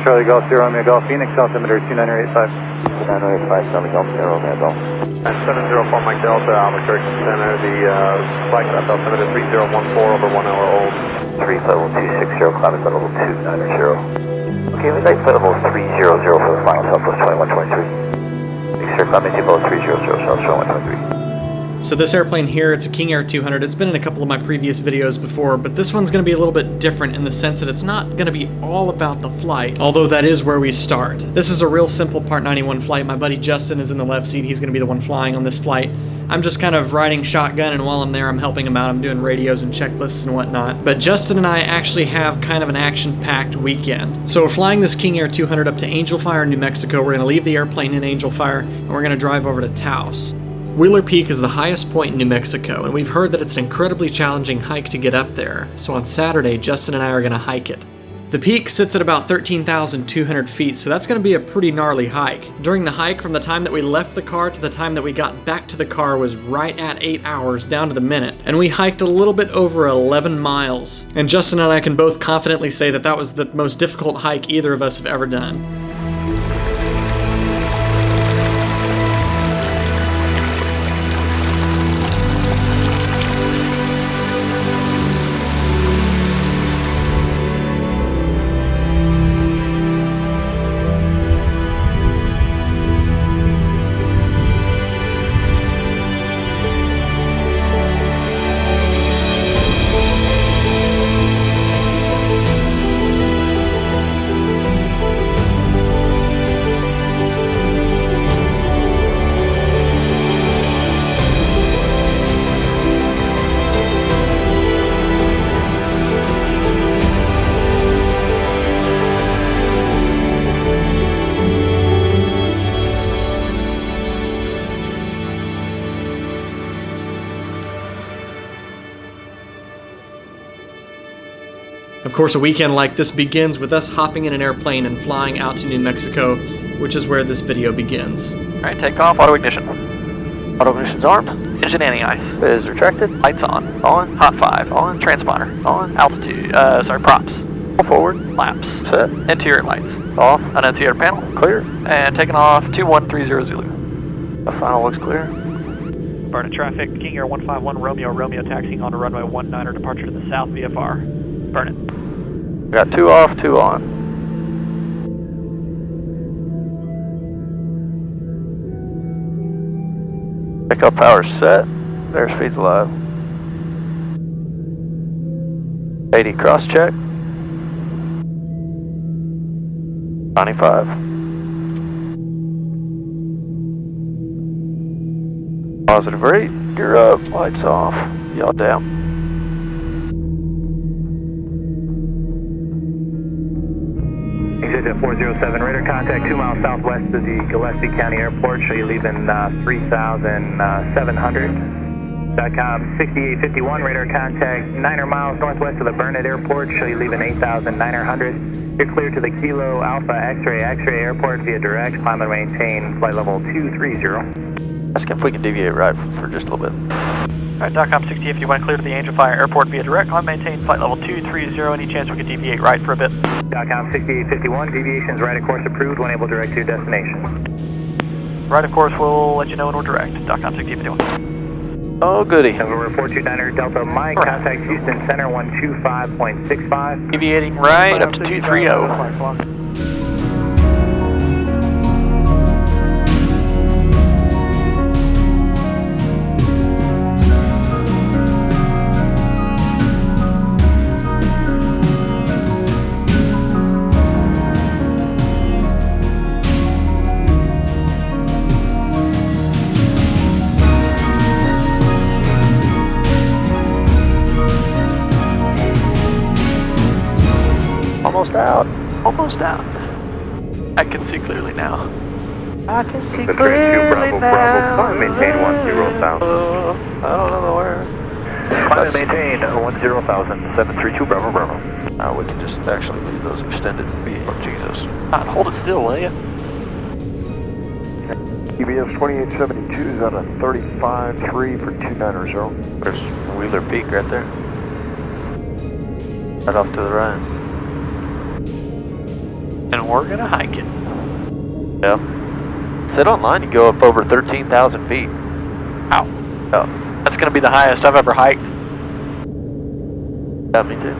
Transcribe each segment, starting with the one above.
Charlie Golf Sierra Romeo Golf Phoenix, altimeter 2985. 2985, Charlie Golf Sierra Romeo Golf. And 704 Mike Delta, Albuquerque Center. The flight craft altimeter 3014 over 1 hour old. 3 flight level 260, climb at level 290. Okay, we'd like flight level 300 for the final Southwest 2123. Make sure climb into level 300, Southwest 2123. So this airplane here, it's a King Air 200. It's been in a couple of my previous videos before, but this one's going to be a little bit different in the sense that it's not going to be all about the flight, although that is where we start. This is a real simple Part 91 flight. My buddy Justin is in the left seat. He's going to be the one flying on this flight. I'm just kind of riding shotgun, and while I'm there, I'm helping him out. I'm doing radios and checklists and whatnot. But Justin and I actually have kind of an action-packed weekend. So we're flying this King Air 200 up to Angel Fire, New Mexico. We're going to leave the airplane in Angel Fire, and we're going to drive over to Taos. Wheeler Peak is the highest point in New Mexico, and we've heard that it's an incredibly challenging hike to get up there, so on Saturday, Justin and I are going to hike it. The peak sits at about 13,200 feet, so that's going to be a pretty gnarly hike. During the hike, from the time that we left the car to the time that we got back to the car was right at 8 hours, down to the minute, and we hiked a little bit over 11 miles. And Justin and I can both confidently say that that was the most difficult hike either of us have ever done. Of course, a weekend like this begins with us hopping in an airplane and flying out to New Mexico, which is where this video begins. Alright, take off, auto ignition. Auto ignition's armed. Engine anti-ice. Is retracted. Lights on. On. Hot 5. On. Transponder. On. Altitude. Props. Forward. Flaps. Set. Interior lights. Off. Annunciator panel. Clear. And taking off 2130 Zulu. The final looks clear. Burn at traffic. King Air 151 Romeo taxiing on to runway 19er, departure to the south VFR. Burn it. Got 2 off, 2 on. Pickup power set. Airspeed's live. 80 cross check. 95. Positive rate. Gear up. Lights off. Yaw down. Exit 407, radar contact 2 miles southwest of the Gillespie County Airport. Show you leaving 3,700. .com 6851, radar contact 9 miles northwest of the Burnett Airport. Show you leaving 8,900. You're clear to the Kilo Alpha X-Ray Airport via direct. Climb and maintain flight level 230. Ask if we can deviate right for just a little bit. Alright, .com 6851, clear to the Angel Fire Airport via direct. Climb and maintain flight level 230. Any chance we can deviate right for a bit? .com 6851, deviations right of course approved when able direct to your destination. Right of course, we'll let you know when we're direct. .com 6851. Oh goody. November 429er Delta Mike, contact Houston Center 125.65. Deviating right up to 230. Almost out. Almost out. I can see clearly now. I can see clearly now. Bravo. Climb and maintain 10,000. I don't know the words. Climb and maintain 10,000. 732 Bravo. We can just actually leave those extended and be. Oh, Jesus. God, hold it still, will you? EBS 2872 is on a 35.3 for 290. There's Wheeler Peak right there. Right off to the right. And we're gonna hike it. Yep. Said online you go up over 13,000 feet. Ow. Oh. That's gonna be the highest I've ever hiked. Yeah, me too.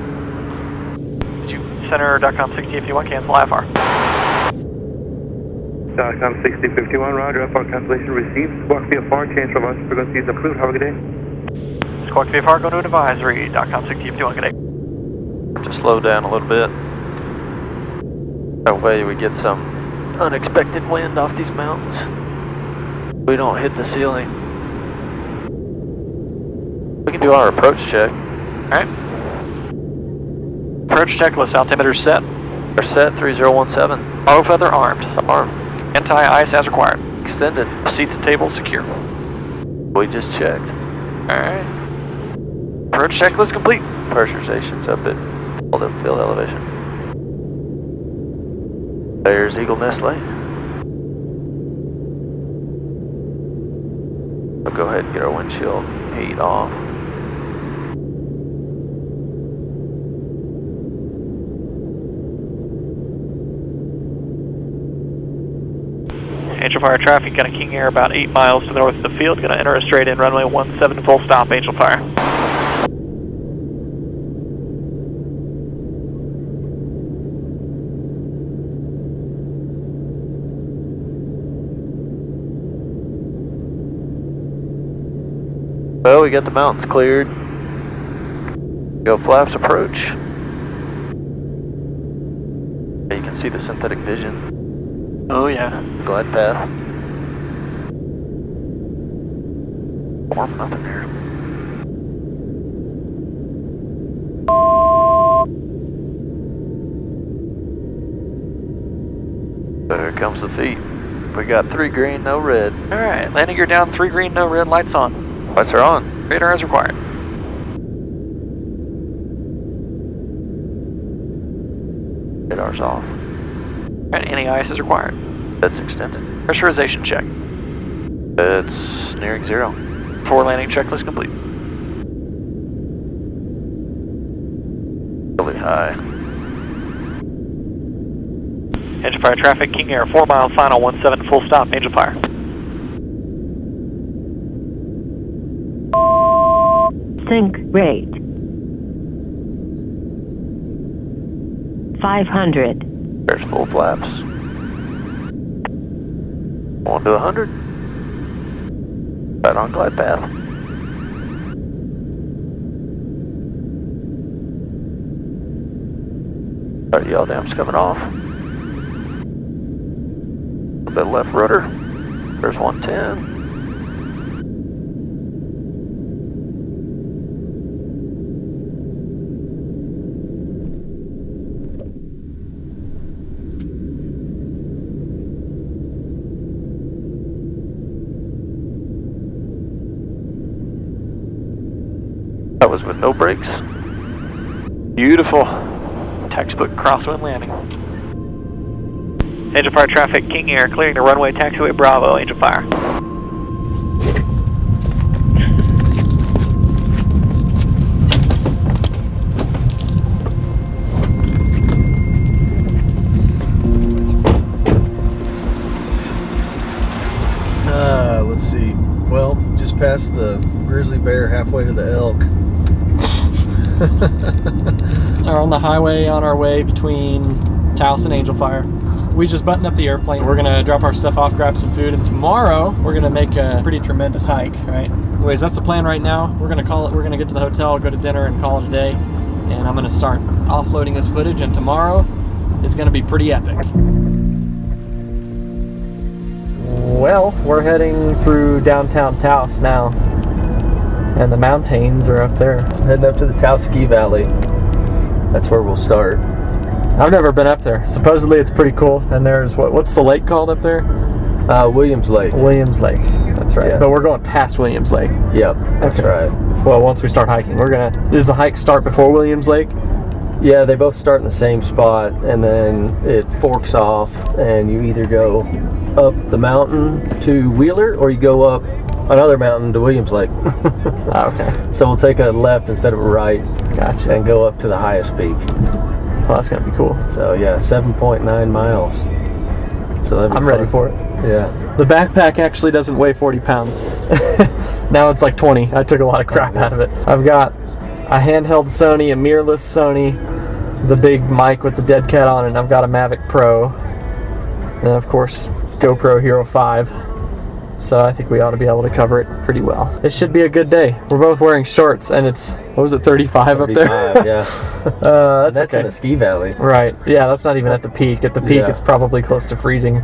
Did you center.com 6051 cancel IFR? .com 6051, roger, FR cancellation received. Squawk VFR, change from us, frequencies approved, have a good day. Squawk VFR, go to an advisory. .com 6051, good day. Just slow down a little bit. That way we get some unexpected wind off these mountains. We don't hit the ceiling. We can do our approach check. Alright. Approach checklist, altimeter set. We're set, 3017. Auto feather armed. Armed. Anti-ice as required. Extended. Seat to table secure. We just checked. Alright. Approach checklist complete. Pressurization's up at field elevation. There's Eagle Nestle. We'll go ahead and get our windshield heat off. Angel Fire traffic, got a King Air about 8 miles to the north of the field. Gonna enter a straight in runway 17 full stop, Angel Fire. Well, we got the mountains cleared. Go flaps approach. Yeah, you can see the synthetic vision. Oh yeah. Glide path. Warming up in here. There comes the feet. We got 3 green, no red. Alright, landing gear down, 3 green, no red, lights on. Lights are on. Radar as required. Radar's off. And any ice is required. That's extended. Pressurization check. It's nearing 0. Forward landing checklist complete. Really high. Angel Fire traffic, King Air, 4 mile final, 17 full stop, Angel Fire. Sync rate 500. There's full flaps. 1 to 100. Right on glide path. Alright, yaw dam's coming off. A bit left rudder. There's 110. That was with no brakes. Beautiful. Textbook crosswind landing. Angel Fire traffic, King Air, clearing the runway, taxiway Bravo, Angel Fire. Let's see. Well, just past the grizzly bear, halfway to the elk. Are on the highway on our way between Taos and Angel Fire. We just buttoned up the airplane. We're gonna drop our stuff off, grab some food, and tomorrow we're gonna make a pretty tremendous hike, right? Anyways, that's the plan right now. We're gonna call it, we're gonna get to the hotel, go to dinner, and call it a day. And I'm gonna start offloading this footage, and tomorrow is gonna be pretty epic. Well, we're heading through downtown Taos now. And the mountains are up there. Heading up to the Taos Ski Valley. That's where we'll start. I've never been up there. Supposedly it's pretty cool. And there's, what's the lake called up there? Williams Lake. Williams Lake. That's right. Yeah. But we're going past Williams Lake. Yep, that's Okay. right. Well, once we start hiking, does the hike start before Williams Lake? Yeah, they both start in the same spot, and then it forks off, and you either go up the mountain to Wheeler, or you go up another mountain to Williams Lake. Oh, okay. So we'll take a left instead of a right. Gotcha. And go up to the highest peak. Well, that's gonna be cool. So yeah, 7.9 miles. So that'd be I'm fun. ready for it. Yeah. The backpack actually doesn't weigh 40 pounds. Now it's like 20. I took a lot of crap out of it. I've got a handheld Sony, a mirrorless Sony, the big mic with the dead cat on it, and I've got a Mavic Pro. And of course, GoPro Hero 5. So I think we ought to be able to cover it pretty well. It should be a good day. We're both wearing shorts, and it's, what was it, 35 up there? Yeah. That's okay. in the ski valley. Right. Yeah, that's not even at the peak. At the peak, Yeah. it's probably close to freezing.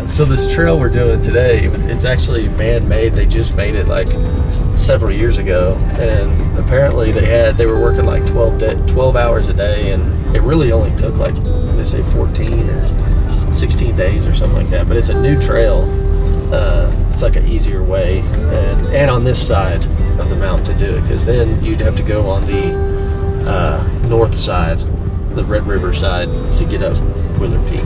So this trail we're doing today, it's actually man-made. They just made it like several years ago, and apparently they were working like 12 hours a day, and it really only took like, they say 14 or 16 days or something like that. But it's a new trail. It's like an easier way, and on this side of the mountain to do it, because then you'd have to go on the north side, the Red River side, to get up Wheeler Peak.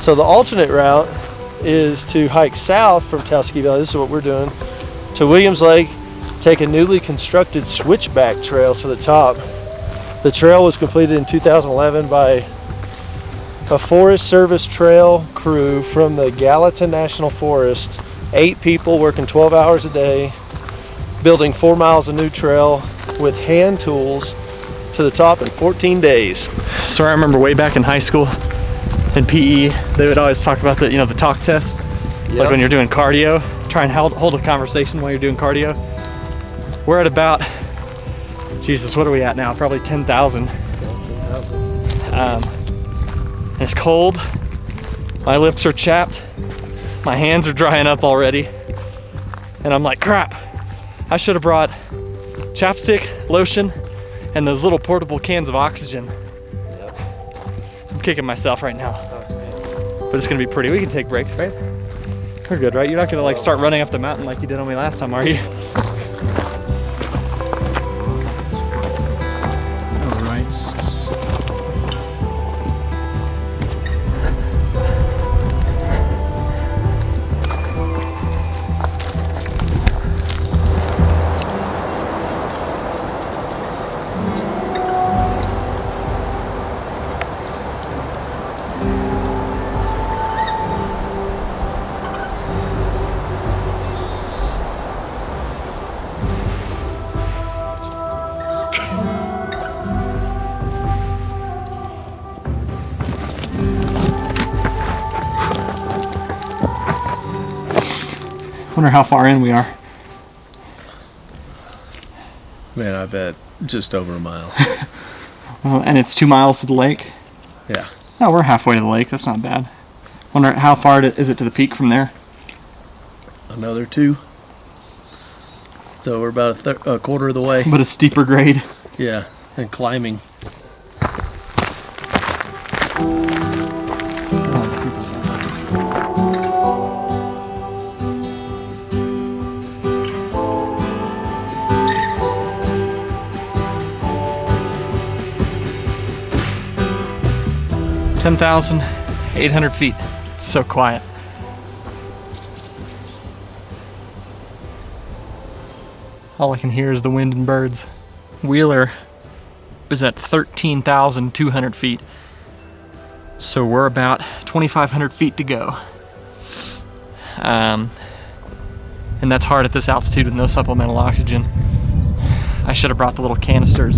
So the alternate route is to hike south from Ski Valley. This is what we're doing, to Williams Lake, take a newly constructed switchback trail to the top. The trail was completed in 2011 by a Forest Service trail crew from the Gallatin National Forest. 8 people working 12 hours a day, building 4 miles of new trail with hand tools to the top in 14 days. So I remember way back in high school, in PE, they would always talk about the, the talk test. Yep. Like when you're doing cardio, try and hold a conversation while you're doing cardio. We're at about, Jesus, what are we at now? Probably 10,000. It's cold. My lips are chapped. My hands are drying up already. And I'm like, crap. I should have brought chapstick, lotion, and those little portable cans of oxygen. I'm kicking myself right now, but it's gonna be pretty. We can take breaks, right? We're good, right? You're not gonna like start running up the mountain like you did on me last time, are you? All right. Wonder how far in we are. Man, I bet just over a mile. Well, and it's 2 miles to the lake. Yeah. Oh, we're halfway to the lake. That's not bad. Wonder how far is it to the peak from there? Another 2. So we're about a quarter of the way. But a steeper grade. Yeah, and climbing. Ten 10,800 feet. It's so quiet. All I can hear is the wind and birds. Wheeler is at 13,200 feet. So we're about 2,500 feet to go. And that's hard at this altitude with no supplemental oxygen. I should have brought the little canisters.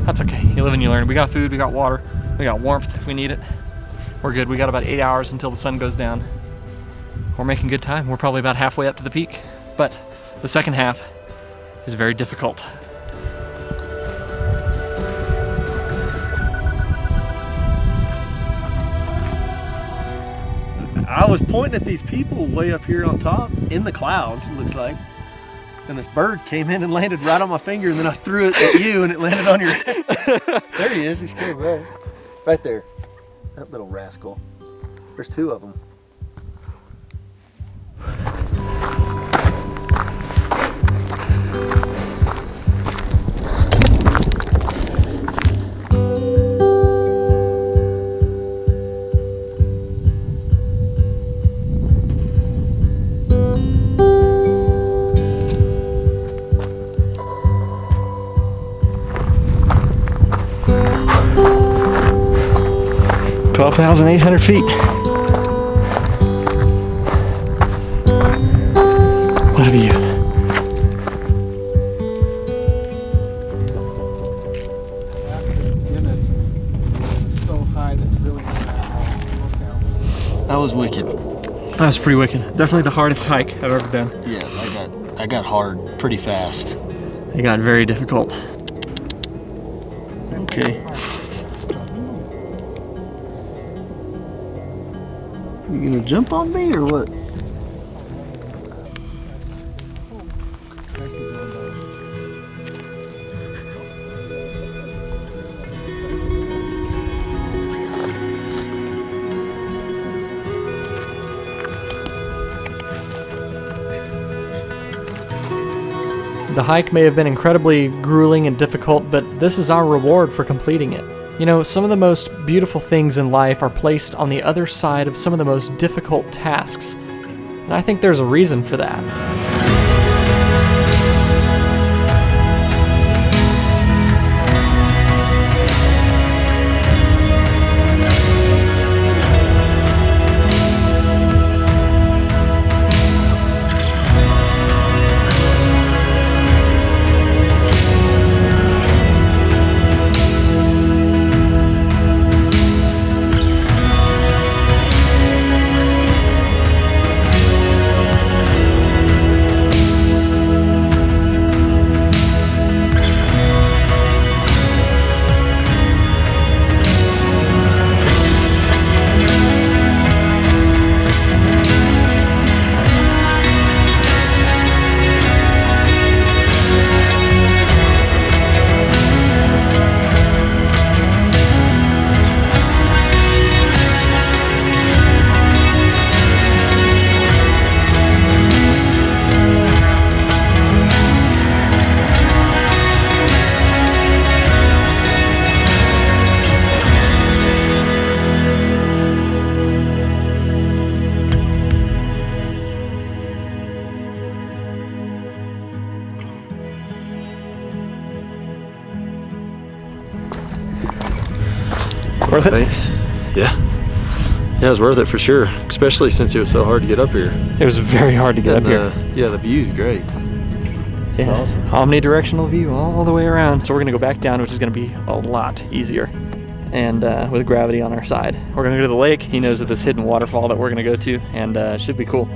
That's okay, you live and you learn. We got food, we got water, we got warmth if we need it. We're good, we got about 8 hours until the sun goes down. We're making good time. We're probably about halfway up to the peak, but the second half is very difficult. I was pointing at these people way up here on top in the clouds, it looks like. And this bird came in and landed right on my finger, and then I threw it at you and it landed on your head. There he is, he's still there. Right there. That little rascal. There's 2 of them. 12,800 feet. What a view. That was wicked. That was pretty wicked. Definitely the hardest hike I've ever done. Yeah, I got hard pretty fast. It got very difficult. Okay. You gonna jump on me or what? The hike may have been incredibly grueling and difficult, but this is our reward for completing it. You know, some of the most beautiful things in life are placed on the other side of some of the most difficult tasks, and I think there's a reason for that. Worth it? Yeah. Yeah, it was worth it for sure, especially since it was so hard to get up here. It was very hard to get up here. Yeah, the view's great. Yeah, awesome. Omnidirectional view all the way around. So we're gonna go back down, which is gonna be a lot easier. And with gravity on our side. We're gonna go to the lake. He knows of this hidden waterfall that we're gonna go to, and it should be cool.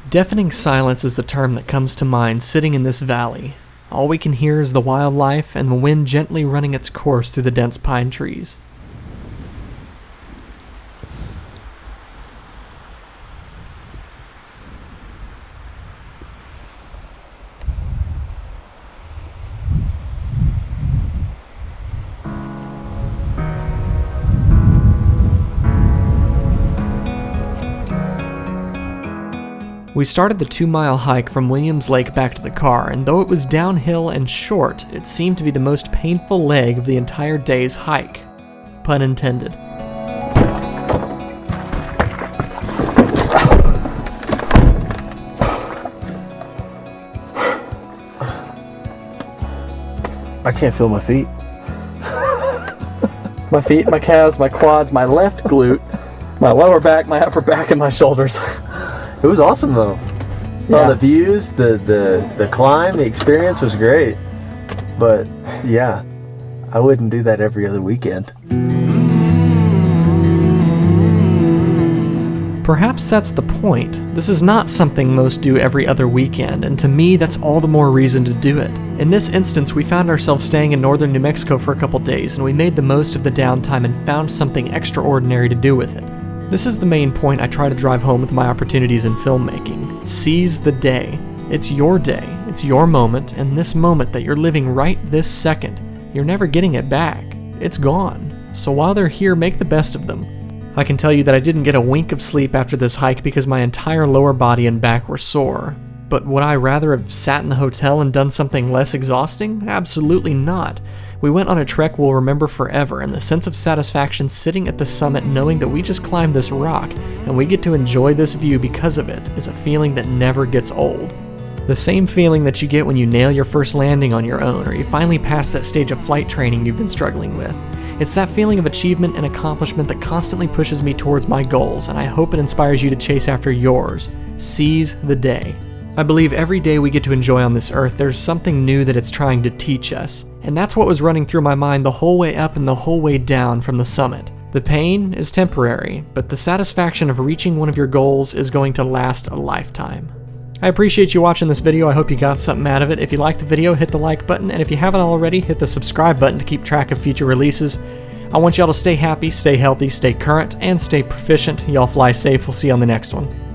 Deafening silence is the term that comes to mind sitting in this valley. All we can hear is the wildlife and the wind gently running its course through the dense pine trees. We started the 2-mile hike from Williams Lake back to the car, and though it was downhill and short, it seemed to be the most painful leg of the entire day's hike. Pun intended. I can't feel my feet. My feet, my calves, my quads, my left glute, my lower back, my upper back, and my shoulders. It was awesome though. Yeah. All the views, the climb, the experience was great. But yeah, I wouldn't do that every other weekend. Perhaps that's the point. This is not something most do every other weekend, and to me, that's all the more reason to do it. In this instance, we found ourselves staying in northern New Mexico for a couple days, and we made the most of the downtime and found something extraordinary to do with it. This is the main point I try to drive home with my opportunities in filmmaking. Seize the day. It's your day, it's your moment, and this moment that you're living right this second, you're never getting it back. It's gone. So while they're here, make the best of them. I can tell you that I didn't get a wink of sleep after this hike because my entire lower body and back were sore. But would I rather have sat in the hotel and done something less exhausting? Absolutely not. We went on a trek we'll remember forever, and the sense of satisfaction sitting at the summit knowing that we just climbed this rock and we get to enjoy this view because of it is a feeling that never gets old. The same feeling that you get when you nail your first landing on your own, or you finally pass that stage of flight training you've been struggling with. It's that feeling of achievement and accomplishment that constantly pushes me towards my goals, and I hope it inspires you to chase after yours. Seize the day. I believe every day we get to enjoy on this earth, there's something new that it's trying to teach us. And that's what was running through my mind the whole way up and the whole way down from the summit. The pain is temporary, but the satisfaction of reaching one of your goals is going to last a lifetime. I appreciate you watching this video. I hope you got something out of it. If you liked the video, hit the like button, and if you haven't already, hit the subscribe button to keep track of future releases. I want y'all to stay happy, stay healthy, stay current, and stay proficient. Y'all fly safe. We'll see you on the next one.